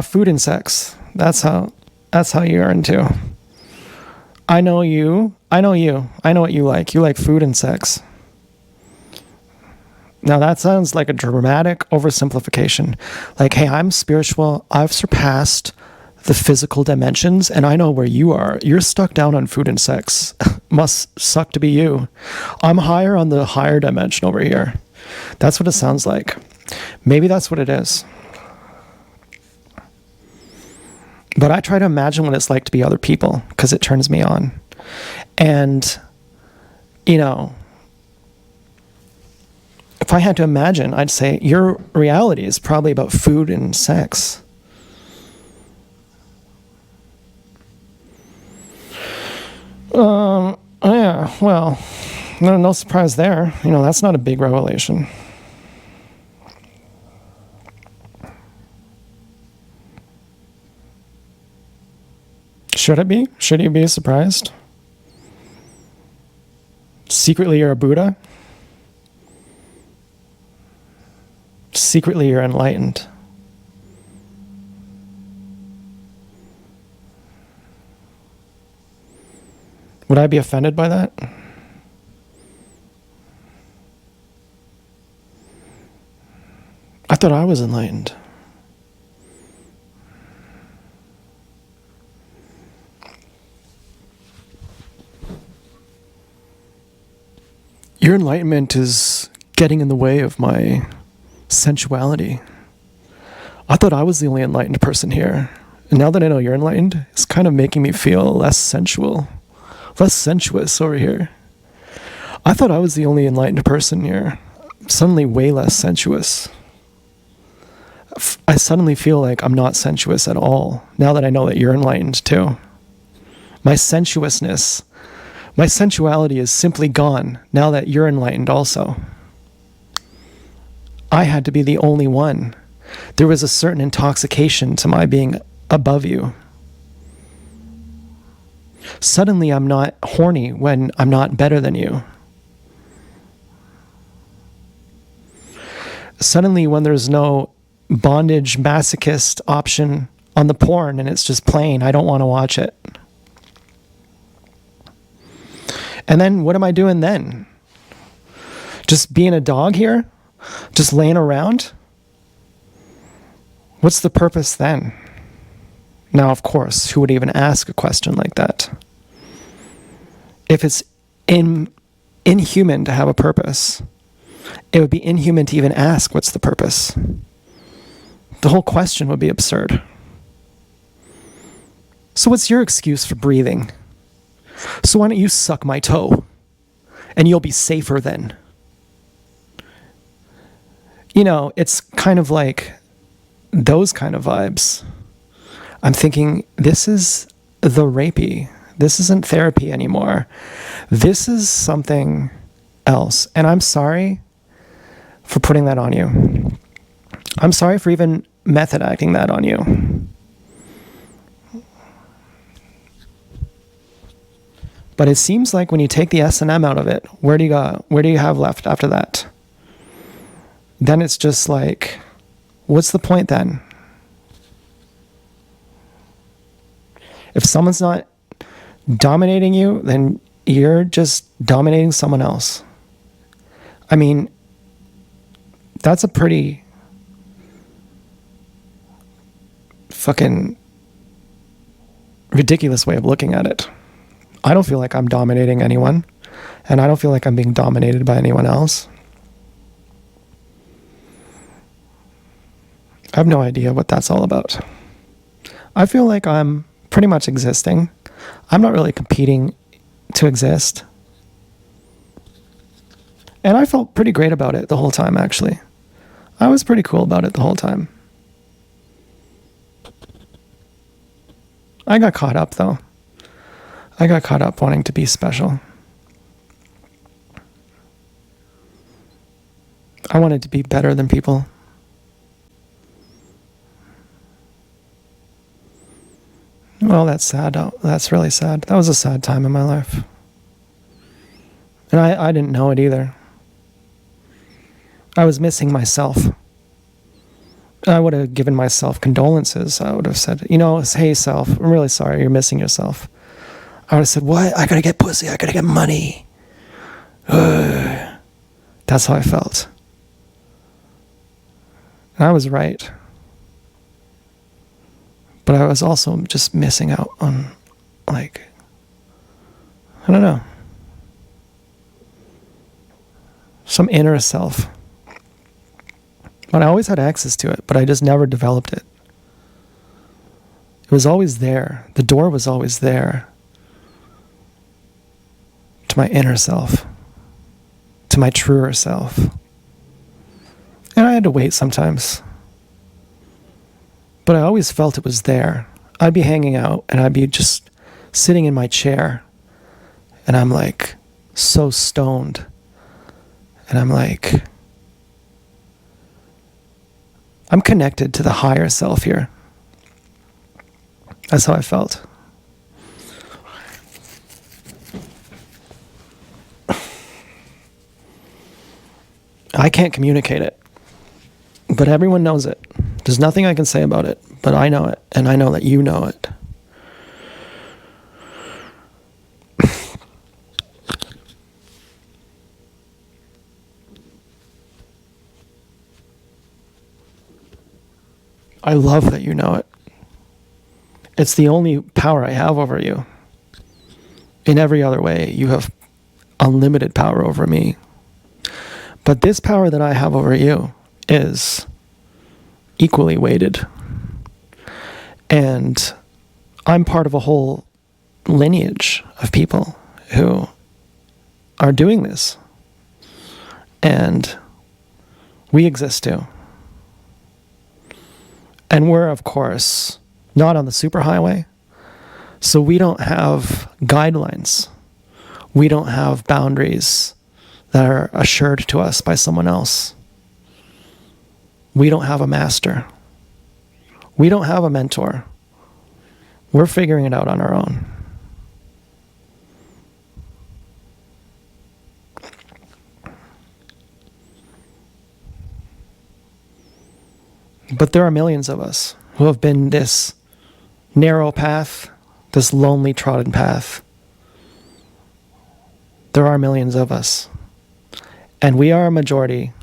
Food and sex. That's how you're into. I know you. I know what you like. You like food and sex. Now that sounds like a dramatic oversimplification. Like, hey, I'm spiritual. I've surpassed the physical dimensions, and I know where you are. You're stuck down on food and sex. Must suck to be you. I'm higher on the higher dimension over here. That's what it sounds like. Maybe that's what it is. But I try to imagine what it's like to be other people because it turns me on. And, you know, if I had to imagine, I'd say your reality is probably about food and sex. Yeah, well, No surprise there. That's not a big revelation. Should it be? Should you be surprised? Secretly, you're a Buddha. Secretly, you're enlightened. Would I be offended by that? I thought I was enlightened. Your enlightenment is getting in the way of my sensuality. I thought I was the only enlightened person here. And now that I know you're enlightened, it's kind of making me feel less sensual, less sensuous over here. I thought I was the only enlightened person here. I'm suddenly way less sensuous. I suddenly feel like I'm not sensuous at all, now that I know that you're enlightened too. My sensuousness, my sensuality is simply gone now that you're enlightened also. I had to be the only one. There was a certain intoxication to my being above you. Suddenly I'm not horny when I'm not better than you. Suddenly when there's no bondage masochist option on the porn and it's just plain, I don't want to watch it. And then what am I doing then? Just being a dog here? Just laying around? What's the purpose then? Now, of course, who would even ask a question like that? If it's inhuman to have a purpose, it would be inhuman to even ask what's the purpose. The whole question would be absurd. So what's your excuse for breathing? So why don't you suck my toe? And you'll be safer then. It's kind of like those kind of vibes. I'm thinking, this is the rapey. This isn't therapy anymore. This is something else. And I'm sorry for putting that on you. I'm sorry for even method acting that on you. But it seems like when you take the S&M out of it, where do you go? Where do you have left after that? Then it's just like, what's the point then? If someone's not dominating you, then you're just dominating someone else. I mean, that's a pretty fucking ridiculous way of looking at it. I don't feel like I'm dominating anyone, and I don't feel like I'm being dominated by anyone else. I have no idea what that's all about. I feel like I'm pretty much existing. I'm not really competing to exist. And I felt pretty great about it the whole time, actually. I was pretty cool about it the whole time. I got caught up, though. I got caught up wanting to be special. I wanted to be better than people. Well, that's sad. That's really sad. That was a sad time in my life. And I didn't know it either. I was missing myself. I would have given myself condolences. I would have said, hey, self, I'm really sorry you're missing yourself. I would have said, what? I gotta get pussy. I gotta get money. That's how I felt. And I was right. But I was also just missing out on, I don't know, some inner self. But I always had access to it, but I just never developed it. It was always there. The door was always there. To my inner self. To my truer self. And I had to wait sometimes. But I always felt it was there. I'd be hanging out and I'd be just sitting in my chair. And I'm like, so stoned. And I'm like, I'm connected to the higher self here. That's how I felt. I can't communicate it, but everyone knows it. There's nothing I can say about it, but I know it, and I know that you know it. I love that you know it. It's the only power I have over you. In every other way, you have unlimited power over me. But this power that I have over you is equally weighted. And I'm part of a whole lineage of people who are doing this. And we exist too. And we're, of course, not on the superhighway. So we don't have guidelines. We don't have boundaries that are assured to us by someone else. We don't have a master. We don't have a mentor. We're figuring it out on our own. But there are millions of us who have been this narrow path, this lonely trodden path. There are millions of us. And we are a majority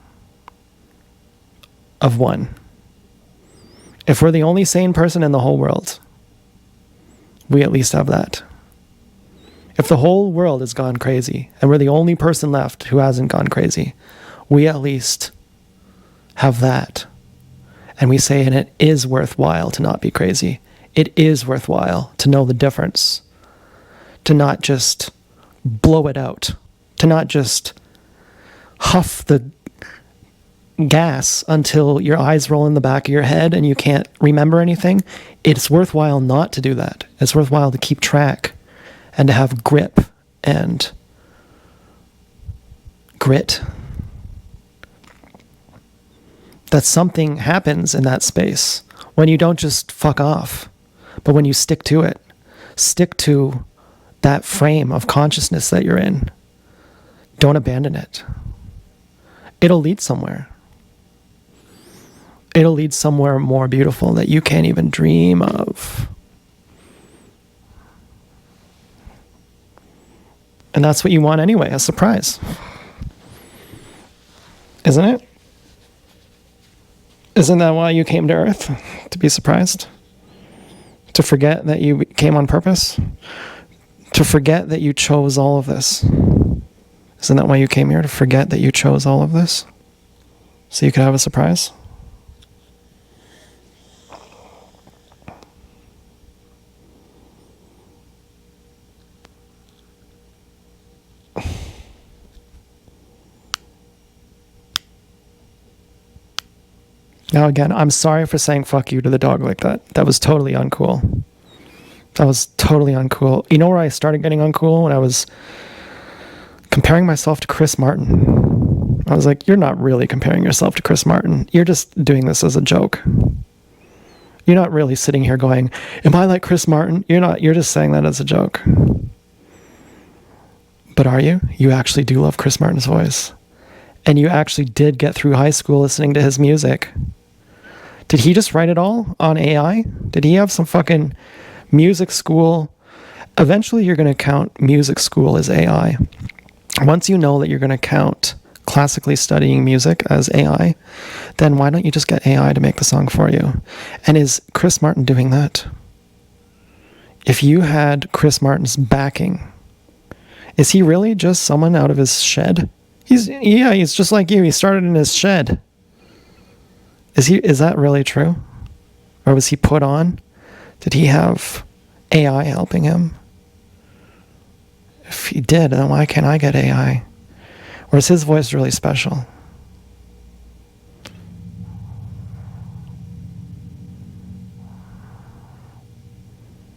of one. If we're the only sane person in the whole world, we at least have that. If the whole world has gone crazy and we're the only person left who hasn't gone crazy, we at least have that. And we say, and it is worthwhile to not be crazy. It is worthwhile to know the difference. To not just blow it out. To not just huff the gas until your eyes roll in the back of your head and you can't remember anything. It's worthwhile not to do that. It's worthwhile to keep track and to have grip and grit. That something happens in that space when you don't just fuck off, but when you stick to it. Stick to that frame of consciousness that you're in. Don't abandon it. It'll lead somewhere. It'll lead somewhere more beautiful that you can't even dream of. And that's what you want anyway, a surprise. Isn't it? Isn't that why you came to Earth? To be surprised? To forget that you came on purpose? To forget that you chose all of this? Isn't that why you came here? To forget that you chose all of this? So you could have a surprise? Now again, I'm sorry for saying fuck you to the dog like that. That was totally uncool. That was totally uncool. You know where I started getting uncool? When I was comparing myself to Chris Martin. I was like, you're not really comparing yourself to Chris Martin. You're just doing this as a joke. You're not really sitting here going, am I like Chris Martin? You're not. You're just saying that as a joke. But are you? You actually do love Chris Martin's voice. And you actually did get through high school listening to his music. Did he just write it all on AI? Did he have some fucking music school? Eventually you're going to count music school as AI. Once you know that you're going to count classically studying music as AI, then why don't you just get AI to make the song for you? And is Chris Martin doing that? If you had Chris Martin's backing, is he really just someone out of his shed? He's just like you. He started in his shed. Is that really true? Or was he put on? Did he have AI helping him? If he did, then why can't I get AI? Or is his voice really special?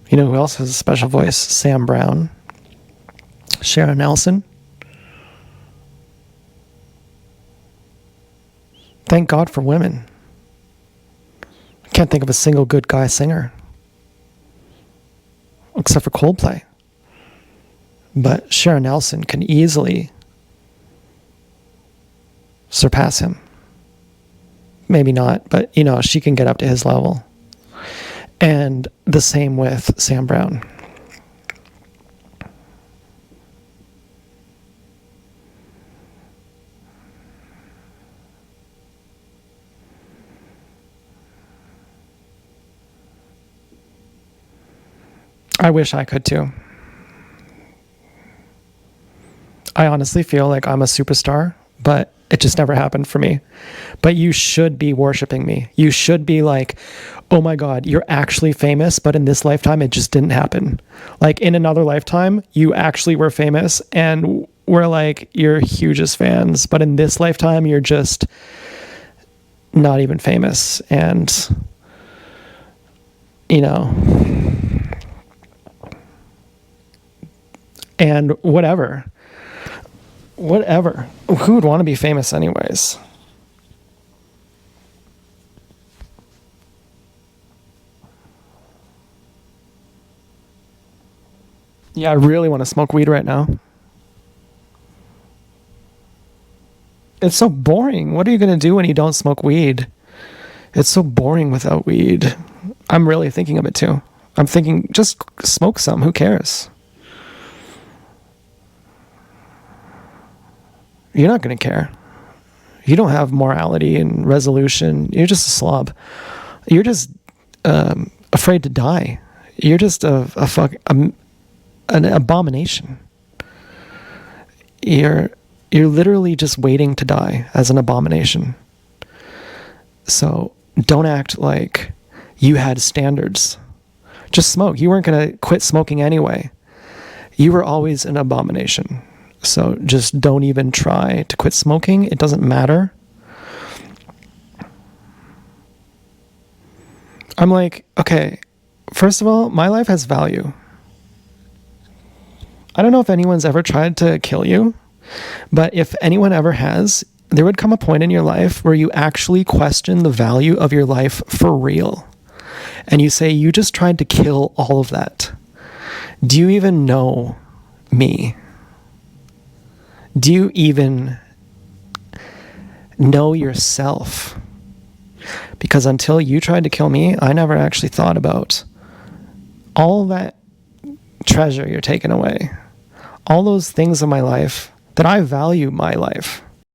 You know who else has a special voice? Sam Brown. Sharon Nelson. Thank God for women. I can't think of a single good guy singer. Except for Coldplay. But Sharon Nelson can easily surpass him. Maybe not, but she can get up to his level. And the same with Sam Brown. I wish I could too. I honestly feel like I'm a superstar, but it just never happened for me. But you should be worshiping me. You should be like, oh my God, you're actually famous, but in this lifetime, it just didn't happen. Like in another lifetime, you actually were famous and we're like your hugest fans. But in this lifetime, you're just not even famous. And, and whatever. Who would want to be famous anyways? Yeah, I really want to smoke weed right now. It's so boring. What are you going to do when you don't smoke weed? It's so boring without weed. I'm really thinking of it too. I'm thinking, just smoke some. Who cares? You're not going to care. You don't have morality and resolution. You're just a slob. You're just afraid to die. You're just an abomination. You're literally just waiting to die as an abomination. So don't act like you had standards. Just smoke. You weren't going to quit smoking anyway. You were always an abomination. So just don't even try to quit smoking. It doesn't matter. I'm like, okay, first of all, my life has value. I don't know if anyone's ever tried to kill you, but if anyone ever has, there would come a point in your life where you actually question the value of your life for real. And you say, you just tried to kill all of that. Do you even know me? Do you even know yourself? Because until you tried to kill me, I never actually thought about all that treasure you're taking away. All those things in my life that I value my life.